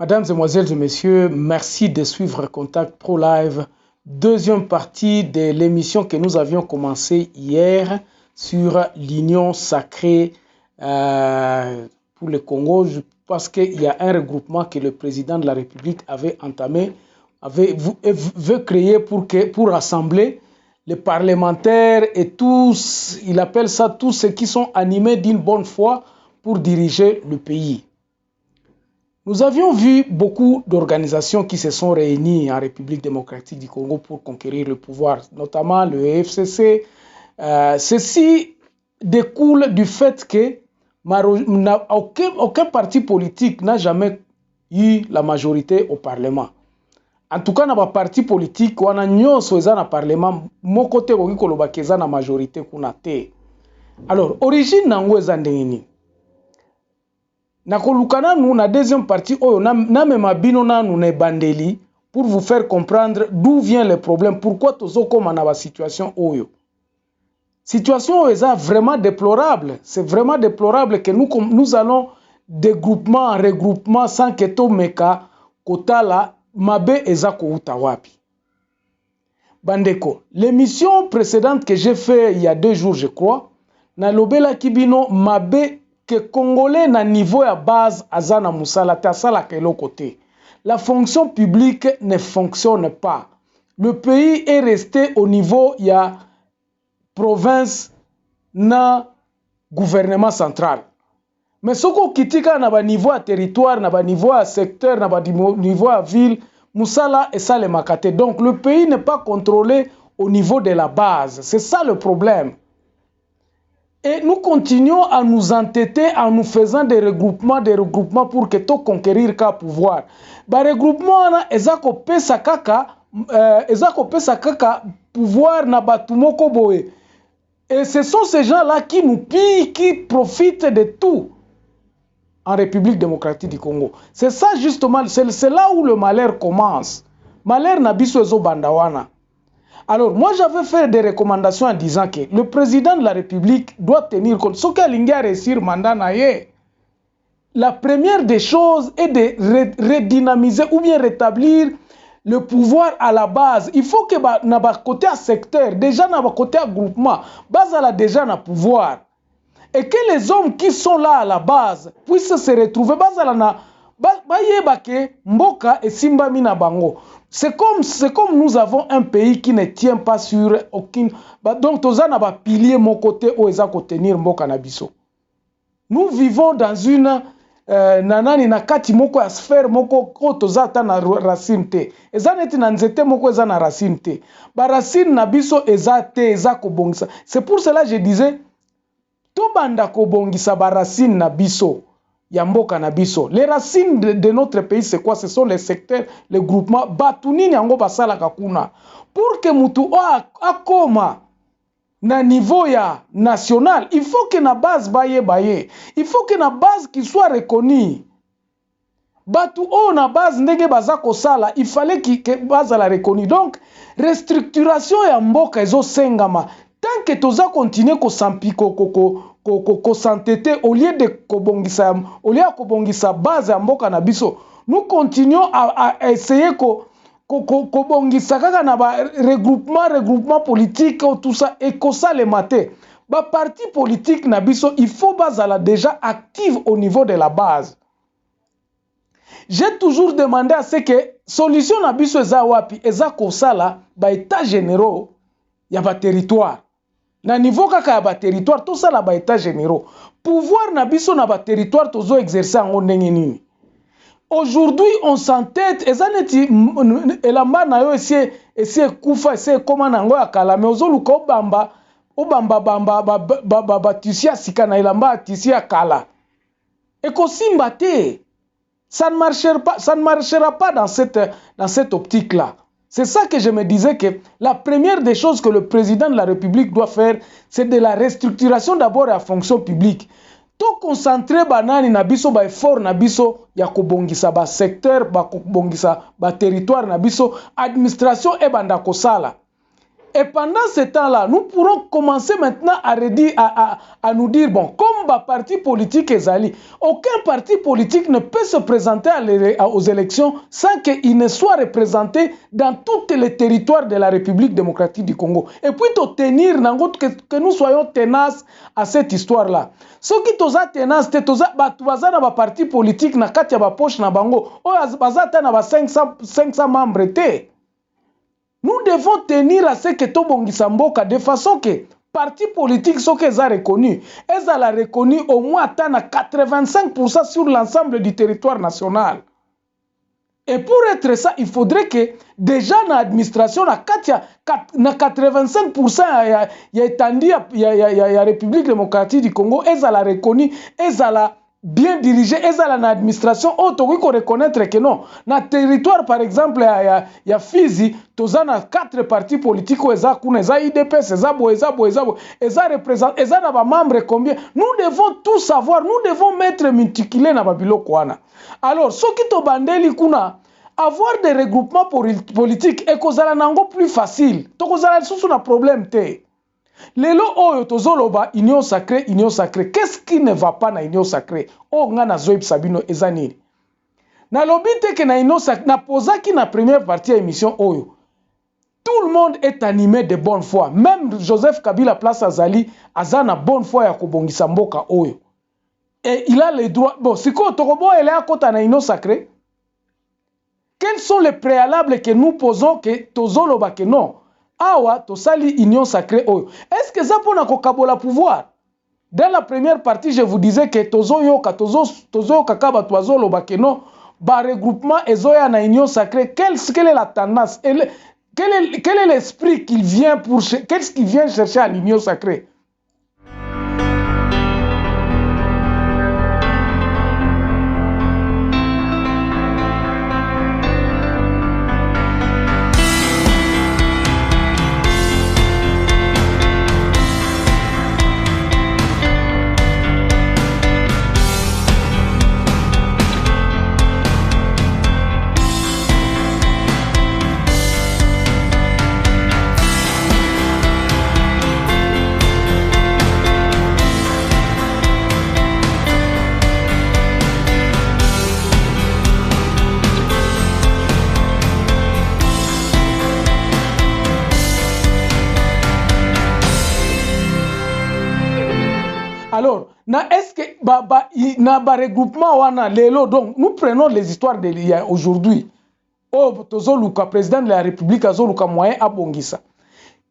Mesdames, Mesdemoiselles et Messieurs, merci de suivre Contact Pro Live, deuxième partie de l'émission que nous avions commencé hier sur l'Union sacrée pour le Congo, parce qu'il y a un regroupement que le président de la République avait entamé, veut créer pour rassembler les parlementaires et tous, il appelle ça tous ceux qui sont animés d'une bonne foi pour diriger le pays. Nous avions vu beaucoup d'organisations qui se sont réunies en République démocratique du Congo pour conquérir le pouvoir, notamment le FCC. Ceci découle du fait que aucun parti politique n'a jamais eu la majorité au Parlement. En tout cas, dans les partis politiques, on a nyonso eza na Parlement, mon côté oki koloba keza na majorité kuna te. Alors, origine nango eza ndenge nini? Nakolukana nous na deuxième partie oyo na mema bino na nous ne bandeli pour vous faire comprendre d'où vient le problème, pourquoi tozo koma na ba situation oyo. Situation est vraiment déplorable, c'est vraiment déplorable que nous allons de groupement en regroupement sans que to meka kotala mabe eza ko utawapi. Bandeko, l'émission précédente que j'ai fait il y a 2 jours je crois, na lobela kibino mabe que Congolais na niveau à base azana musala tasala kelo côté. La fonction publique ne fonctionne pas. Le pays est resté au niveau ya province na gouvernement central. Mais ce qu'on kitika na ba niveau à territoire, na ba niveau à secteur, na ba niveau à ville, musala et ça les makate. Donc le pays n'est pas contrôlé au niveau de la base. C'est ça le problème. Et nous continuons à nous entêter en nous faisant des regroupements pour que tout conquérir le pouvoir. Ba regroupement na ezako pesa kaka pouvoir na batumoko boye. Et ce sont ces gens-là qui nous pillent, qui profitent de tout en République démocratique du Congo. C'est ça justement, c'est là où le malheur commence. Malheur na biso ezo bandawana. Alors, moi, j'avais fait des recommandations en disant que le président de la République doit tenir compte. Ce qu'il a réussi mandat naye. La première des choses est de redynamiser ou bien rétablir le pouvoir à la base. Il faut que na ba côté à secteur, déjà na ba côté à groupement, base à la déjà na pouvoir. Et que les hommes qui sont là à la base puissent se retrouver base à la na ba yebake mboka et simba mina bango. C'est comme nous avons un pays qui ne tient pas sur aucune... Donc, toza na ba pilier mon côté où eza ko tenir mboka na biso. Nous vivons dans une nanani na kati moko ya sphère moko ko toza ta na racine te. Eza neti na nzete moko eza na racine te. Ba racine na biso eza te, eza ko bongisa. C'est pour cela que je disais to banda ko bongisa ba racine na biso. Yamboka na biso. Les racines de notre pays, c'est quoi? Ce sont les secteurs, les groupements. Batuni nyango basala kakuna. Pour que mutu akoma na niveau ya national, il faut que na base baye. Il faut que na base qui soit reconnue. Batu na base ndenge bazako sala, il fallait que base la reconnue. Donc, restructuration ya mboka ezo sengama. Tant que toza continue ko sampiko ko s'entêter au lieu de kobongisa base ya mboka na biso, nous continuons à essayer ko bongisa kaka na ba regroupement politique tout ça et ko ça le maté. Ba parti politique na biso, il faut bazala déjà active au niveau de la base. J'ai toujours demandé à ce que solution na biso eza wapi, eza ko sala ba état généraux ya ba territoire. Na niveau kaka ya ba territoire tout ça la ba état généraux. Pouvoir na biso na ba territoire tozo exercer en ndenge nini. Aujourd'hui on s'entête ezaneti elamba na yo esi kufa esi koma nango ya kala mais ozoluka obamba tisia sika na elamba tisia kala. Eko simba te. Ça ne marchera pas dans cette optique là. C'est ça que je me disais que la première des choses que le président de la République doit faire, c'est de la restructuration d'abord à la fonction publique. Tout concentrer banani na biso ba effort na biso ya kobongisa ba secteur ba kobongisa ba territoire na biso administration e banda kosala. Et pendant ce temps-là, nous pourrons commencer maintenant à nous dire, bon, comme le parti politique est allé, aucun parti politique ne peut se présenter aux élections sans qu'il ne soit représenté dans tous les territoires de la République démocratique du Congo. Et puis, tenir, que nous soyons tenaces à cette histoire-là. Ce qui est tenace, c'est que les partis politiques na kati ya poche na bango, bazata na 500 membres. Nous devons tenir à ce que Tobongisa Mboka de façon que parti politique ce qu'ils ont reconnu, ils ont reconnu au moins atteindre 85% sur l'ensemble du territoire national. Et pour être ça, il faudrait que déjà dans l'administration, na 85% il y a la République démocratique du Congo, ils ont reconnu, ils ont bien dirigé, ils ont l'administration, il faut reconnaître que non. Dans le territoire, par exemple, il y a Fizi, tous les 4 partis politiques, ils ont IDPS, ils ont membres combien. Nous devons tout savoir, nous devons mettre multiculé dans Babilo Kwana. Alors, ce qui est bandeli kuna, avoir des regroupements politiques et que ça nango plus facile. Donc, ça a un problème. Lelo oyo tozoloba union sacrée. Qu'est-ce qui ne va pas na union sacrée? Oh ngana zoib sabino ezanini. Na lobite que na union sacrée na posaki na première partie de l'émission oyo. Tout le monde est animé de bonne foi. Même Joseph Kabila Place Azali azana bonne foi ya kobongisa mboka oyo. Et il a les droits. Bon, si ko tokobo ele akota na union sacrée. Quels sont les préalables que nous posons que tozoloba que non? Awa tosali union sacrée oyo. Est-ce que ça pona kokabola pouvoir? Dans la première partie, je vous disais que tozoyoka kaba tozoloba que non, ba regroupement ezoya na union sacrée. Quelle est la tendance? Quel est l'esprit qu'il vient qu'est-ce qu'il vient chercher à l'union sacrée? Alors, est-ce que na regroupement wana lelo, donc nous prenons les histoires aujourd'hui. Oh, tozoluka président de la République azoluka moyen abongisa.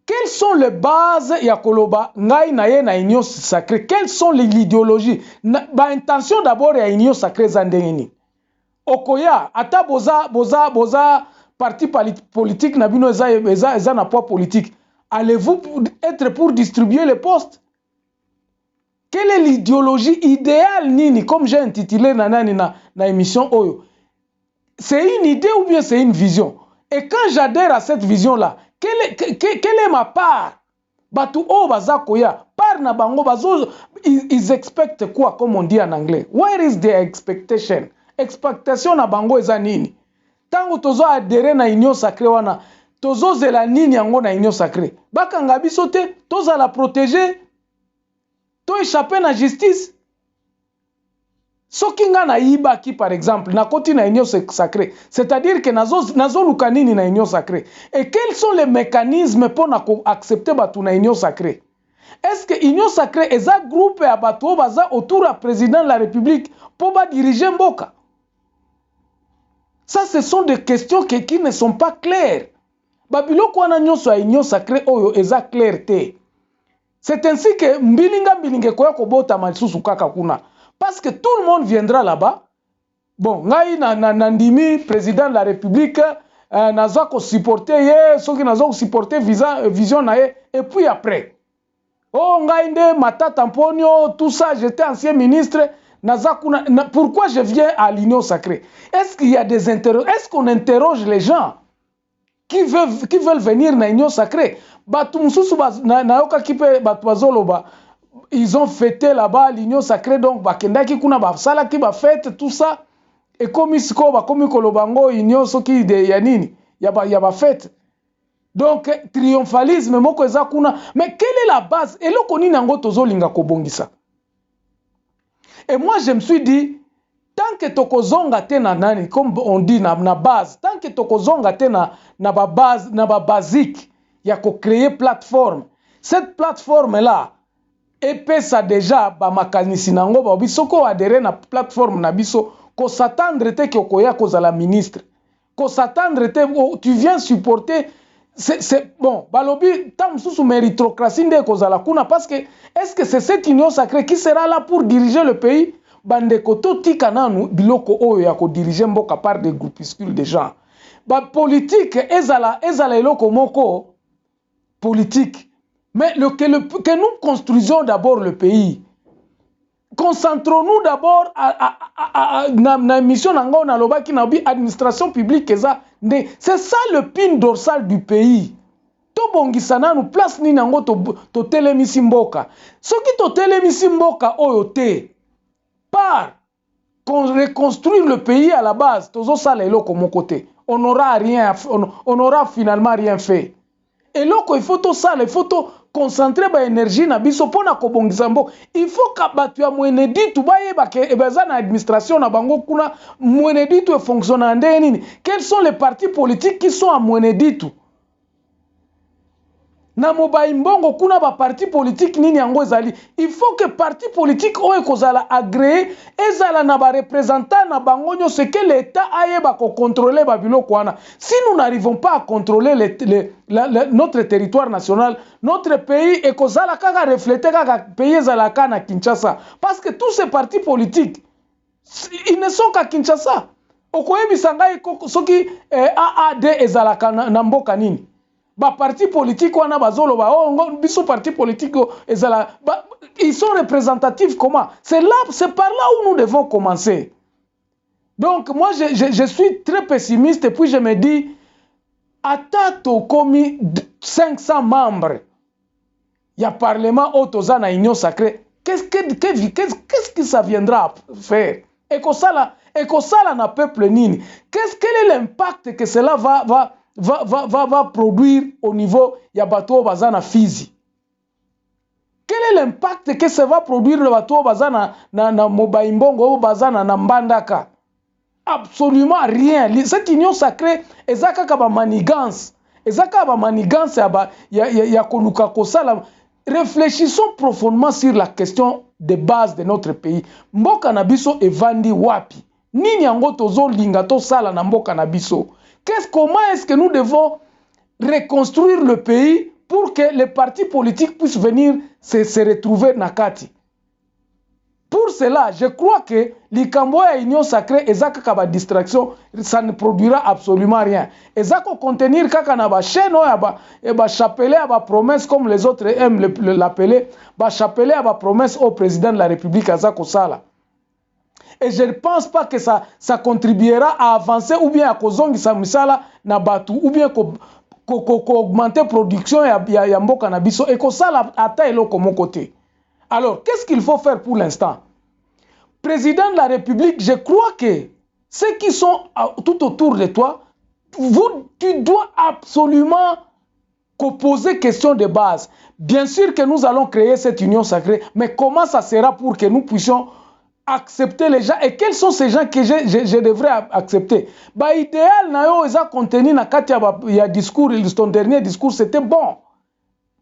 Quelles sont les bases ya koloba ngai na ye na union sacrée? Quelles sont les idéologies? Ba intention d'abord ya union sacrée zandengeni. Okoya ata boza parti politique na bino eza na poids politique. Allez-vous être pour distribuer les postes? Quelle est l'idéologie idéale nini, comme j'ai intitulé na émission Oyo? C'est une idée ou bien c'est une vision? Et quand j'adhère à cette vision-là, quelle est ma part? Batu o bazakoya, par na bango bazo, ils expectent quoi, comme on dit en anglais? Where is their expectation? Expectation na bango eza nini? Tango tozo adhéré na union sacrée wana, tozo zela nini yango na union sacrée? Bakanga biso te, toza la protéger. To échapper na justice. Soki nga na iba ki par exemple na koti na union sacrée, c'est-à-dire que nazo lukanini na union sacrée. Et quels sont les mécanismes pour accepter batu na union sacrée? Est-ce que union sacrée est un groupe ya batu baza autour du président de la République pour diriger mboka? Ça, ce sont des questions qui ne sont pas claires. Babiloko wana nyonso ya union sacrée oyo eza clarté. C'est ainsi que mbilinga koya kobota masusu kaka kuna. Parce que tout le monde viendra là-bas. Bon, ngai nandimi président de la République, naza ko supporter ye, soki naza ko supporter vision na ye, et puis après. Oh, ngai nde Matata Mponyo, tout ça, j'étais ancien ministre, naza kuna. Pourquoi je viens à l'union sacrée? Est-ce qu'il y a des interrogations? Est-ce qu'on interroge les gens qui veulent venir na l'union sacrée? Ils ont fêté là-bas l'union sacrée, donc bakendaki kuna basalaki ba fête tout ça, et comme isko ba komi kolobango union soki de yanini ya ba fête. Donc, triomphalisme, moko eza kuna. Mais quelle est la base? Et le koni nango tozo linga kobongisa. Et moi, je me suis dit, tant que tokozonga te na nani, comme on dit na base, tant que tokozonga te na ba base, na ba basique, ya ko créer plateforme. Cette plateforme là, epesa déjà ba makanisi nango ba biso ko adhérer na plateforme na biso, ko s'attendre te ko koya ko za la ministre. Ko s'attendre te tu viens supporter c'est bon, balobi tam sous méritocratie nde ko za la kuna parce que est-ce que c'est cette union sacrée qui sera là pour diriger le pays? Bandeko to tika nanu biloko oyo ya ko diriger mboka par des groupuscules de gens. Ba politique ezala eloko moko politique. Mais que nous construisons d'abord le pays. Concentrons-nous d'abord à la mission administration publique. C'est ça le pin dorsal du pays. Tobongisana nous place ni nango to telemisi mboka. Soki to telemisi mboka oyote par reconstruire le pays à la base, tozo sala eloko mon côté. On n'aura finalement rien fait. Et là, il faut tout ça, il faut tout concentrer l'énergie na biso pona kobongisa mbo. Il faut que tu as mwenedi tu baye ba ke ebeza na administration na bango kuna mwenedi tu fonctionne nini. Quels sont les partis politiques qui sont à mwenedi tu? Na mobayi mbongo kuna ba parti politique nini yango ezali. Il faut que parti politique oyo kozala agréé ezala na ba représentant na bango nyo ce que l'état ayeba ko contrôler ba biloko wana. Si nous n'arrivons pas à contrôler notre territoire national, notre pays et kozala kaka refléter kaka pays ezala kana Kinshasa parce que tous ces partis politiques ils ne sont qu'à Kinshasa. Okoyebisa ngai soki AAD ezala na mboka nini? Ba parti politique wana bazolo ba biso parti politique ezala ils sont représentatifs comment? C'est par là où nous devons commencer. Donc moi je suis très pessimiste et puis je me dis atato komi 500 membres. Il y a parlement autoza na union sacrée. Qu'est-ce que ça viendra faire? Et que ça na peuple nini? Quel est l'impact que cela va produire au niveau ya bateau bazana Fizi? Quel est l'impact que ça va produire le bateau bazana na Mobayimbongo bazana na Mbandaka? Absolument rien. Cette union sacrée ezaka ka ba manigance. Ezaka ba manigance ya koluka kosala. Réfléchissons profondément sur la question de base de notre pays. Mboka na biso evandi wapi? Nini yango tozo linga to sala na mboka na biso? Comment est-ce que nous devons reconstruire le pays pour que les partis politiques puissent venir se retrouver Nakati? Pour cela, je crois que l'ikambo ya union sacrée ezaka kaba distraction, ça ne produira absolument rien. Ezako contenir kaka na ba chaîne ya ba chapelet ya ba promesse comme les autres aiment l'appeler, ba chapelet ya ba promesse au président de la République azako sala. Et je ne pense pas que ça contribuera à avancer ou bien à kozongisa misala na batu ou bien augmenter production ya mboka na biso et que ça ata eloko mon côté. Alors, qu'est-ce qu'il faut faire pour l'instant? Président de la République, je crois que ceux qui sont tout autour de toi, tu dois absolument poser question de base. Bien sûr que nous allons créer cette union sacrée, mais comment ça sera pour que nous puissions accepter les gens? Et quels sont ces gens que je devrais accepter? Bah, idéal, na yo eza contenu na kati ya discours, ton dernier discours, c'était bon.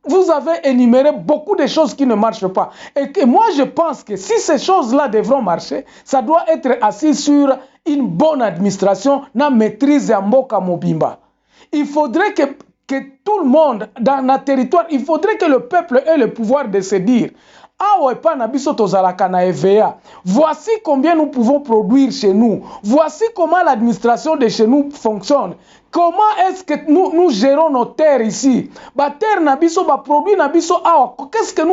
Vous avez énuméré beaucoup de choses qui ne marchent pas. Et que moi, je pense que si ces choses-là devront marcher, ça doit être assis sur une bonne administration, na maîtrise ya mboka mobimba. Il faudrait que tout le monde, dans notre territoire, il faudrait que le peuple ait le pouvoir de se dire voici combien nous pouvons produire chez nous. Voici comment l'administration de chez nous fonctionne. Comment est-ce que nous gérons nos terres ici? Qu'est-ce que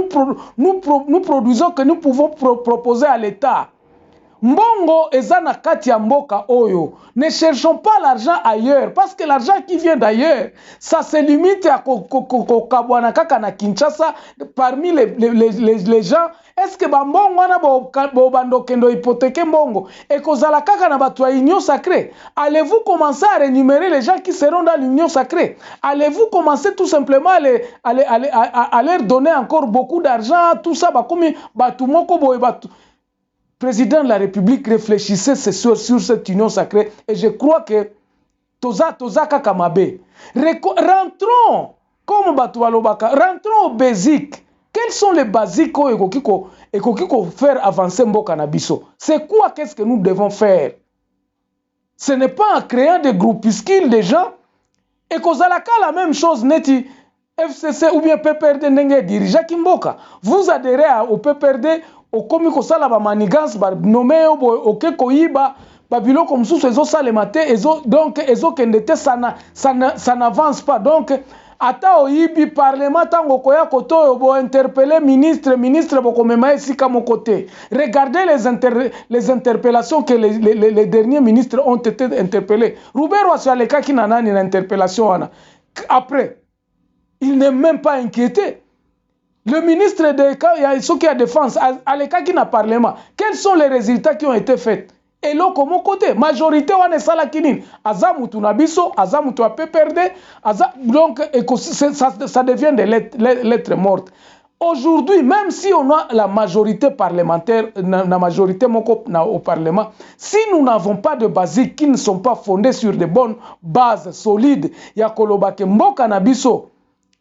nous produisons que nous pouvons proposer à l'État? Mbongo ezana kati ya mboka oyo. Ne cherchons pas l'argent ailleurs. Parce que l'argent qui vient d'ailleurs, ça se limite à Kabwana Kaka na Kinshasa parmi les gens. Est-ce que Mbongo wana bando kendo hypothéquer Mbongo? Et kozala kaka na batu ya union sacrée. Allez-vous commencer à rémunérer les gens qui seront dans l'union sacrée? Allez-vous commencer tout simplement à leur donner encore beaucoup d'argent? Tout ça, comme batu moko boy batu. Président de la République, réfléchissez sur cette union sacrée et je crois que Toza Kakamabe. Rentrons, comme Batoualobaka, rentrons au basique. Quels sont les basiques qu'il faire avancer Mboka Nabiso? C'est quoi qu'est-ce que nous devons faire? Ce n'est pas en créant des groupuscules de gens et Kozalaka la même chose neti FCC ou bien PPRD Nenge dirigeant Kimboka. Vous adhérez au PPRD au komiko sala ba manigance ba nommé au kekoyiba ba biloko msusu ezo salemate ezo donc ezo kendete ça n'avance pas donc ata oyibi parlement tango koya koto bo interpeller ministre bo komema esika mon côté. Regardez les interpellations que les derniers ministres ont été interpellés. Roubert Wasaleka qui nanani na interpellation wana. Après il n'est même pas inquiété. Le ministre de ceux qui a défense, Aleka qui n'a parlement, quels sont les résultats qui ont été faits? Et là, comment côté? Majorité, on est salakinin. Azamutu nabiso, azamutu a PPRD, donc ça devient des lettres mortes. Aujourd'hui, même si on a la majorité parlementaire, la majorité au Parlement, si nous n'avons pas de basiques qui ne sont pas fondées sur de bonnes bases solides, Yakoloba Mboka nabiso,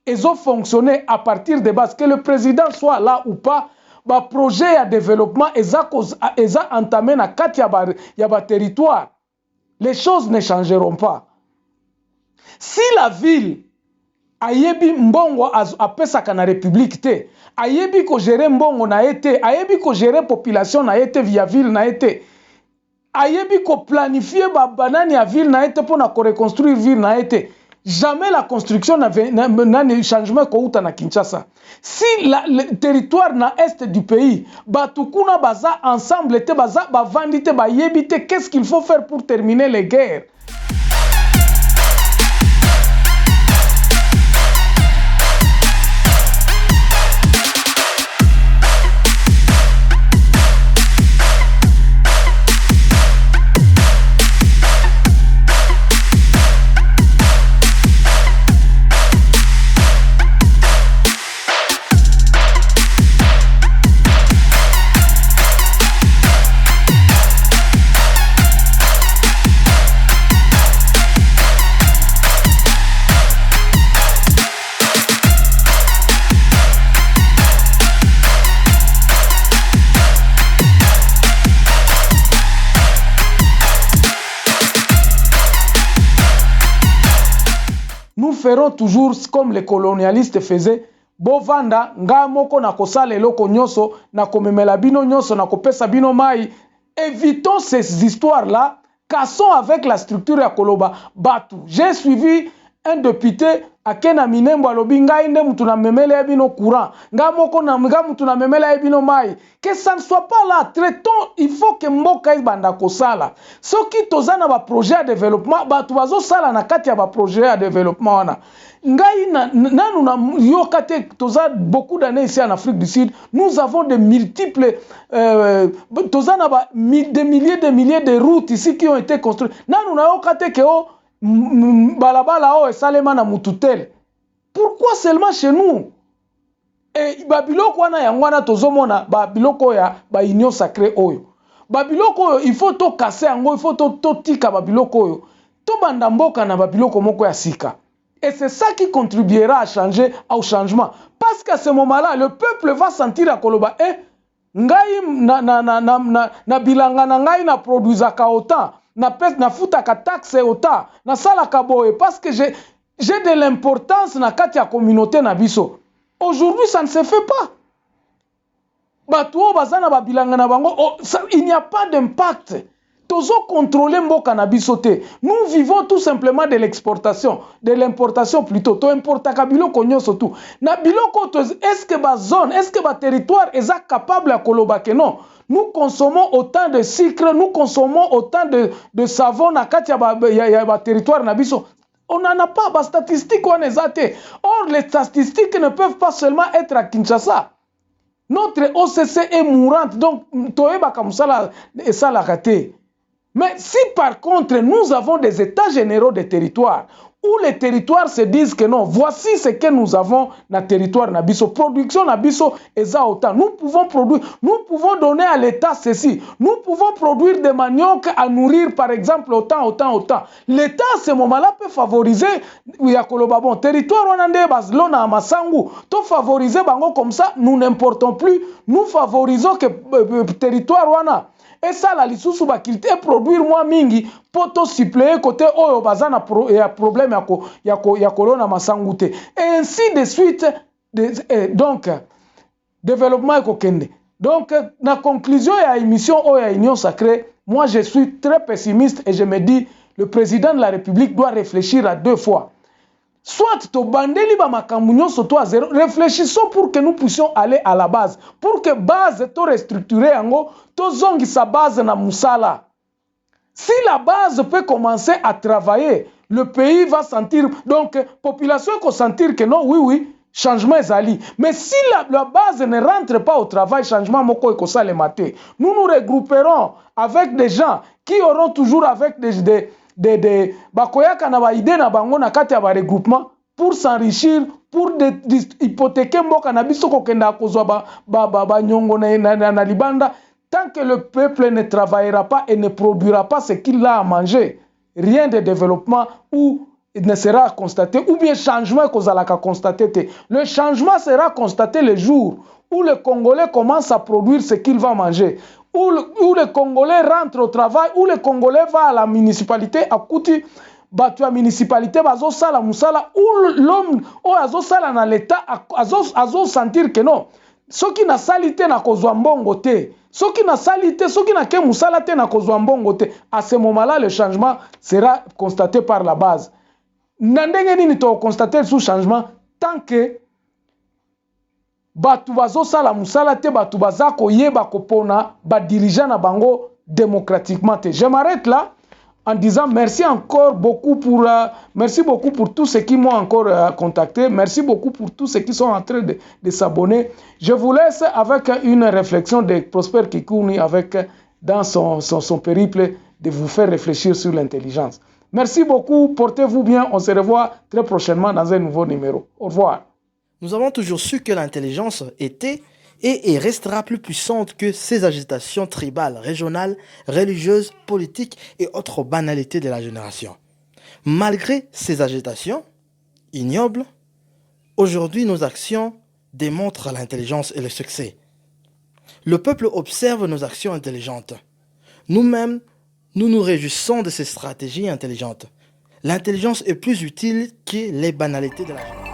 ils ont fonctionné à partir des bases. Que le président soit là ou pas, le projet de développement ils ont entamé dans 4 territoires. Les choses ne changeront pas. Si la ville ayebi mbongo apesaka na république te, ayebi ko gérer mbongo na été, ayebi ko gérer population na été via ville na été, ayebi ko planifier banani ya ville na été pour na reconstruire ville na été. Jamais la construction n'a un changement kouta na Kinshasa. Si le territoire na est du pays, batukuna baza ensemble te baza ba vandite ba yebite, qu'est-ce qu'il faut faire pour terminer les guerres? Nous ferons toujours comme les colonialistes faisaient. Bovanda, nga moko na kosala eloko nyoso, na komemela bino nyoso, na kopesa bino mai. Évitons ces histoires-là. Cassons avec la structure ya Koloba Batu. J'ai suivi un député à Kena Minembo alobi ngai nde mutu na memela bino courant. Nga moko na mutu na memela bino mai. Que ça ne soit pas là. Traitons, il faut que mboka ibanda kosala. Soki tozana ba projet de développement, batu bazo sala na kati ya ba projet de développement wana. Ngai nanu na yokate toza beaucoup d'années ici en Afrique du Sud, nous avons de multiples tozana ba des milliers de routes ici qui ont été construites. Nanu na yokate ke o balabala o esalema na mututel. Pourquoi seulement chez nous? Et babiloko wana yangwana tozomona babiloko ya ba union sacrée oyo. Babiloko oyo il faut to casser yango, il faut to tika babiloko oyo. To banda mboka na babiloko moko ya sika. Et c'est ça qui contribuera à changer au changement. Parce qu'à ce moment-là, le peuple va sentir à Koloba, ngai na bilanga na ngai na produisaka autant, na futaka taxe autant, na salaka boye, parce que j'ai de l'importance na kati ya communauté na biso. Aujourd'hui, ça ne se fait pas. Batuo bazana ba bilanga na bango, il n'y a pas d'impact. Tozo contrôler mboka na biso te. Nous vivons tout simplement de l'exportation, de l'importation plutôt. To importaka biloko nyonso tout. Na biloko est-ce que ba zone, est-ce que ba territoire est capable à koloba que non? Nous consommons autant de sucre, nous consommons autant de savon na kati ya ba territoire na biso. On n'en a pas, ba statistiques on est athées. Or, les statistiques ne peuvent pas seulement être à Kinshasa. Notre OCC est mourante, donc Toeba comme ça, et ça l'a raté. Mais si par contre, nous avons des états généraux des territoires, où les territoires se disent que non, voici ce que nous avons dans le territoire Nabiso, production Nabiso et ça autant. Nous pouvons produire, nous pouvons donner à l'État ceci. Nous pouvons produire des maniocs à nourrir, par exemple, autant. L'État, à ce moment-là, peut favoriser, bon, territoire, on a des Masangu, tout favoriser, comme ça, nous n'importons plus, nous favorisons que territoire, on a. Et ça, la lisusu bakilite produire moins mingi poto suppléer côté oyo bazana problème ya corona masangute. Et ainsi de suite, donc, développement ekokende. Donc, la conclusion ya émission oyo ya Union Sacrée, moi je suis très pessimiste et je me dis, le président de la République doit réfléchir à 2 fois. Soit to bandeli ba makambu nyonso to zéro, réfléchissons pour que nous puissions aller à la base, pour que base to restructurer yango, to zongi sa base na musala. Si la base peut commencer à travailler, le pays va sentir, donc population va sentir que non, oui, changement est ali. Mais si la base ne rentre pas au travail, changement moko ekosa le maté. Nous nous regrouperons avec des gens qui auront toujours avec des bakoyaka na ba idée na bango na kati ya ba regroupement pour s'enrichir, pour hypothéquer mboka na biso kokenda kozwa ba nyongo na libanda. Tant que le peuple ne travaillera pas et ne produira pas ce qu'il a à manger, rien de développement ou ne sera constaté, ou bien changement qu'on a constaté. Le changement sera constaté le jour où le Congolais commence à produire ce qu'il va manger, où le Congolais rentre au travail, où le Congolais va à la municipalité, à Kouti, batu ya municipalité, bazo sala musala, où l'homme, ou azo sala na l'État, azo sentir que non. Ce qui n'a salité na kozwa mbongo te. Ce qui n'a salité, ce qui n'a que musala te na kozwa mbongo te. À ce moment-là, le changement sera constaté par la base. Nandenge nini to constater ce changement tant que batu bazo sala musala te, batu bazako yeba kopona ba dirigeant na bango démocratiquement te. Je m'arrête là en disant merci encore beaucoup merci beaucoup pour tous ceux qui m'ont encore contacté. Merci beaucoup pour tous ceux qui sont en train de s'abonner. Je vous laisse avec une réflexion de Prosper Kikouni dans son périple de vous faire réfléchir sur l'intelligence. Merci beaucoup, portez-vous bien. On se revoit très prochainement dans un nouveau numéro. Au revoir. Nous avons toujours su que l'intelligence était et restera plus puissante que ces agitations tribales, régionales, religieuses, politiques et autres banalités de la génération. Malgré ces agitations ignobles, aujourd'hui nos actions démontrent l'intelligence et le succès. Le peuple observe nos actions intelligentes. Nous-mêmes, nous nous réjouissons de ces stratégies intelligentes. L'intelligence est plus utile que les banalités de la génération.